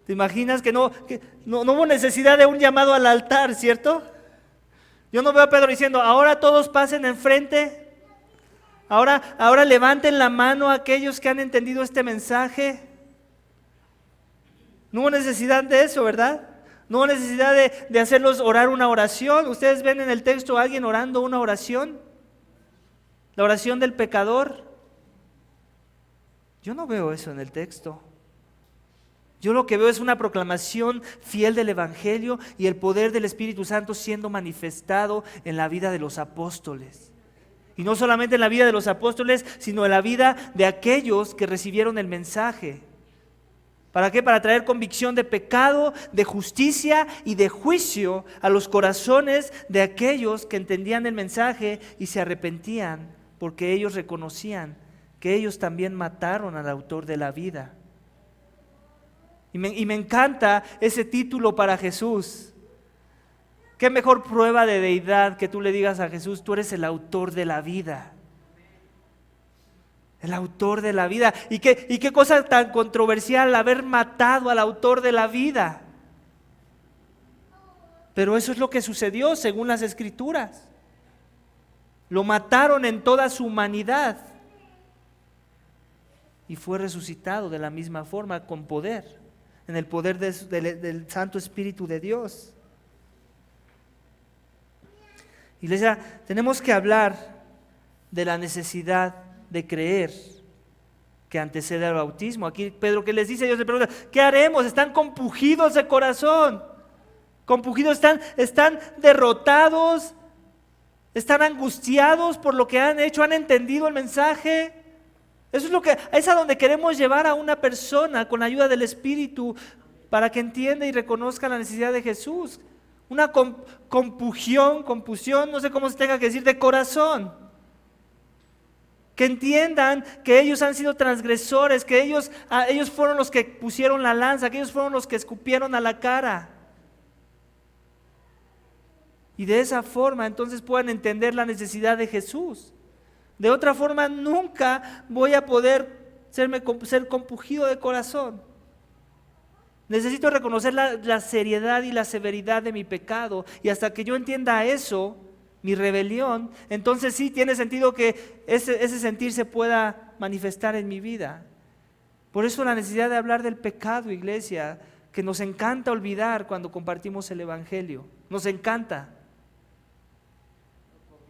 ¿Te imaginas que no hubo necesidad de un llamado al altar, cierto? Yo no veo a Pedro diciendo, ahora todos pasen enfrente. Ahora levanten la mano aquellos que han entendido este mensaje. No hubo necesidad de eso, ¿verdad? No hubo necesidad de hacerlos orar una oración. ¿Ustedes ven en el texto a alguien orando una oración? La oración del pecador. Yo no veo eso en el texto. Yo lo que veo es una proclamación fiel del Evangelio y el poder del Espíritu Santo siendo manifestado en la vida de los apóstoles. Y no solamente en la vida de los apóstoles, sino en la vida de aquellos que recibieron el mensaje. ¿Para qué? Para traer convicción de pecado, de justicia y de juicio a los corazones de aquellos que entendían el mensaje y se arrepentían, porque ellos reconocían que ellos también mataron al autor de la vida. Y me encanta ese título para Jesús. ¿Qué mejor prueba de deidad que tú le digas a Jesús, tú eres el autor de la vida? El autor de la vida. ¿Y qué cosa tan controversial haber matado al autor de la vida? Pero eso es lo que sucedió según las Escrituras. Lo mataron en toda su humanidad y fue resucitado de la misma forma, con poder, en el poder del Santo Espíritu de Dios. Iglesia, tenemos que hablar de la necesidad de creer que antecede al bautismo. Aquí Pedro, ¿qué les dice? Dios le pregunta, ¿qué haremos? Están compungidos de corazón. Compungidos, están derrotados, están angustiados por lo que han hecho, han entendido el mensaje. Eso es a donde queremos llevar a una persona con la ayuda del Espíritu para que entienda y reconozca la necesidad de Jesús. Una compusión, no sé cómo se tenga que decir, de corazón. Que entiendan que ellos han sido transgresores, que ellos fueron los que pusieron la lanza, que ellos fueron los que escupieron a la cara. Y de esa forma entonces puedan entender la necesidad de Jesús. De otra forma nunca voy a poder ser compungido de corazón. Necesito reconocer la seriedad y la severidad de mi pecado. Y hasta que yo entienda eso, mi rebelión, entonces sí tiene sentido que ese sentir se pueda manifestar en mi vida. Por eso la necesidad de hablar del pecado, iglesia, que nos encanta olvidar cuando compartimos el Evangelio. Nos encanta.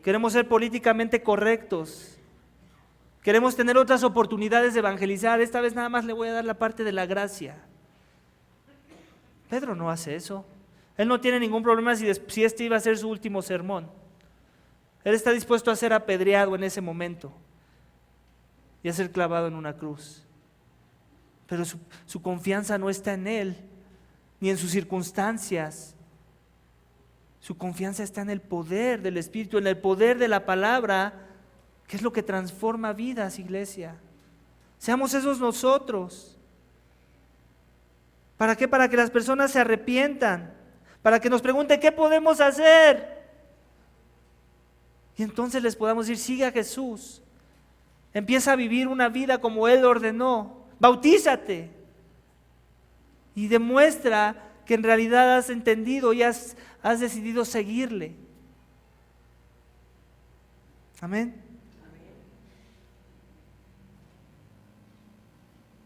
Queremos ser políticamente correctos. Queremos tener otras oportunidades de evangelizar. Esta vez nada más le voy a dar la parte de la gracia. Pedro no hace eso. Él no tiene ningún problema si este iba a ser su último sermón. Él está dispuesto a ser apedreado en ese momento y a ser clavado en una cruz. Pero su confianza no está en él, ni en sus circunstancias. Su confianza está en el poder del Espíritu, en el poder de la palabra, que es lo que transforma vidas, iglesia. Seamos esos nosotros. ¿Para qué? Para que las personas se arrepientan, para que nos pregunten qué podemos hacer. Y entonces les podamos decir, sigue a Jesús, empieza a vivir una vida como Él ordenó, bautízate y demuestra que en realidad has entendido y has decidido seguirle. Amén.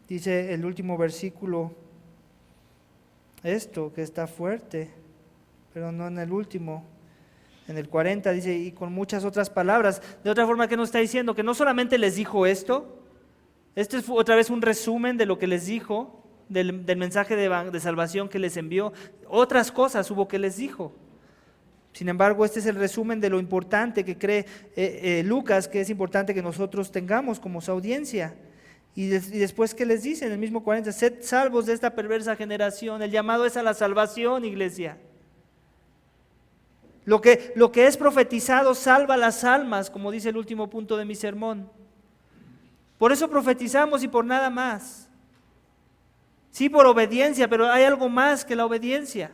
Dice el último versículo, esto que está fuerte, pero no en el último. En el 40 dice, y con muchas otras palabras. De otra forma, ¿qué nos está diciendo? Que no solamente les dijo esto. Esto es otra vez un resumen de lo que les dijo, del mensaje de salvación que les envió. Otras cosas hubo que les dijo. Sin embargo, este es el resumen de lo importante que cree Lucas, que es importante que nosotros tengamos como su audiencia. Y después, ¿qué les dice? En el mismo 40, sed salvos de esta perversa generación. El llamado es a la salvación, iglesia. Lo que es profetizado salva las almas, como dice el último punto de mi sermón. Por eso profetizamos y por nada más. Sí, por obediencia, pero hay algo más que la obediencia.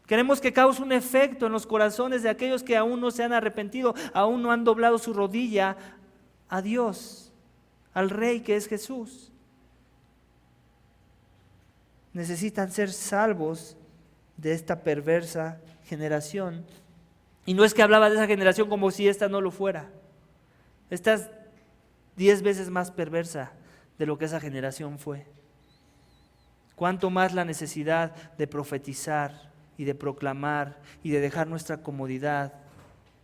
Queremos que cause un efecto en los corazones de aquellos que aún no se han arrepentido, aún no han doblado su rodilla a Dios, al Rey que es Jesús. Necesitan ser salvos de esta perversa generación. Y no es que hablaba de esa generación como si esta no lo fuera. Esta es 10 veces más perversa de lo que esa generación fue. Cuánto más la necesidad de profetizar y de proclamar y de dejar nuestra comodidad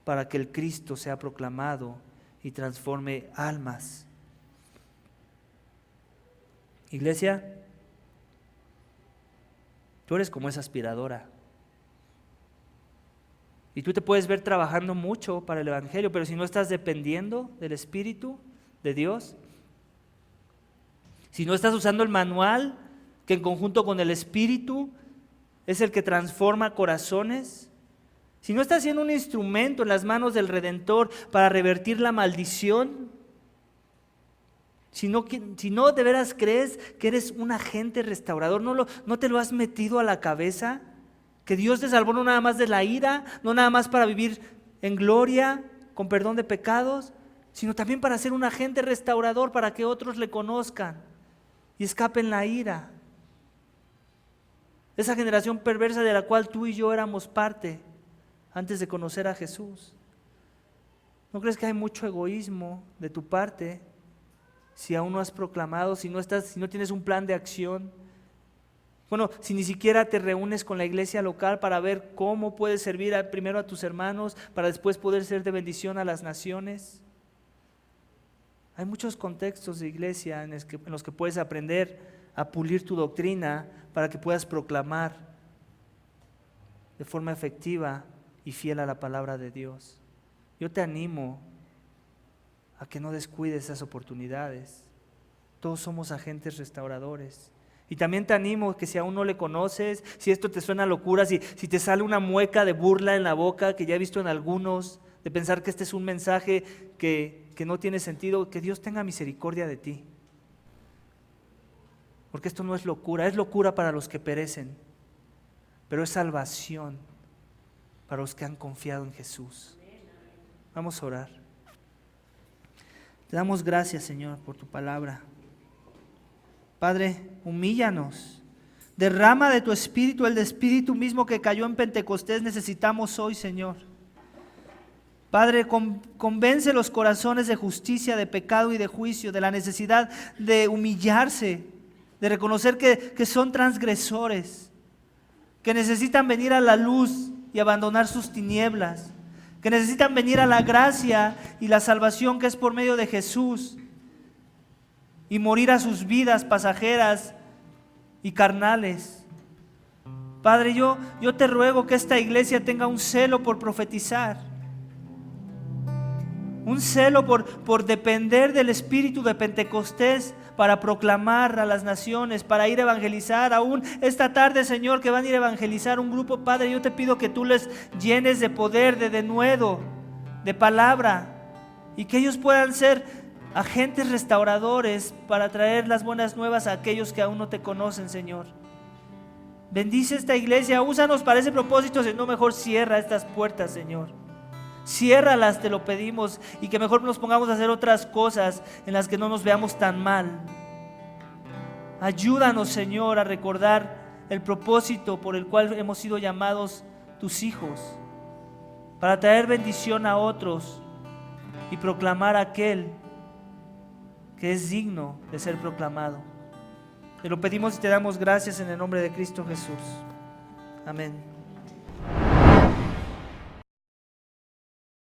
para que el Cristo sea proclamado y transforme almas. Iglesia, tú eres como esa aspiradora. Y tú te puedes ver trabajando mucho para el Evangelio, pero si no estás dependiendo del Espíritu de Dios, si no estás usando el manual que en conjunto con el Espíritu es el que transforma corazones, si no estás siendo un instrumento en las manos del Redentor para revertir la maldición, si no de veras crees que eres un agente restaurador, no te lo has metido a la cabeza, Que Dios te salvó no nada más de la ira, no nada más para vivir en gloria, con perdón de pecados, sino también para ser un agente restaurador para que otros le conozcan y escapen la ira. Esa generación perversa de la cual tú y yo éramos parte antes de conocer a Jesús. ¿No crees que hay mucho egoísmo de tu parte si aún no has proclamado, si no tienes un plan de acción? Bueno, si ni siquiera te reúnes con la iglesia local para ver cómo puedes servir primero a tus hermanos, para después poder ser de bendición a las naciones. Hay muchos contextos de iglesia en los que puedes aprender a pulir tu doctrina para que puedas proclamar de forma efectiva y fiel a la palabra de Dios. Yo te animo a que no descuides esas oportunidades. Todos somos agentes restauradores. Y también te animo que si aún no le conoces, si esto te suena locura, si te sale una mueca de burla en la boca, que ya he visto en algunos, de pensar que este es un mensaje que no tiene sentido, que Dios tenga misericordia de ti. Porque esto no es locura para los que perecen, pero es salvación para los que han confiado en Jesús. Vamos a orar. Te damos gracias, Señor, por tu palabra. Padre, humíllanos. Derrama de tu espíritu, el espíritu mismo que cayó en Pentecostés, necesitamos hoy, Señor. Padre, convence los corazones de justicia, de pecado y de juicio, de la necesidad de humillarse, de reconocer que son transgresores, que necesitan venir a la luz y abandonar sus tinieblas, que necesitan venir a la gracia y la salvación que es por medio de Jesús y morir a sus vidas pasajeras y carnales. Padre, yo te ruego que esta iglesia tenga un celo por profetizar, un celo por depender del espíritu de Pentecostés para proclamar a las naciones, para ir a evangelizar. Aún esta tarde, Señor, que van a ir a evangelizar un grupo, Padre, yo te pido que tú les llenes de poder, de denuedo, de palabra, y que ellos puedan ser agentes restauradores para traer las buenas nuevas a aquellos que aún no te conocen, Señor. Bendice esta iglesia, úsanos para ese propósito, si no mejor cierra estas puertas, Señor. Ciérralas, te lo pedimos, y que mejor nos pongamos a hacer otras cosas en las que no nos veamos tan mal. Ayúdanos, Señor, a recordar el propósito por el cual hemos sido llamados tus hijos, para traer bendición a otros y proclamar a aquel que es digno de ser proclamado. Te lo pedimos y te damos gracias en el nombre de Cristo Jesús. Amén.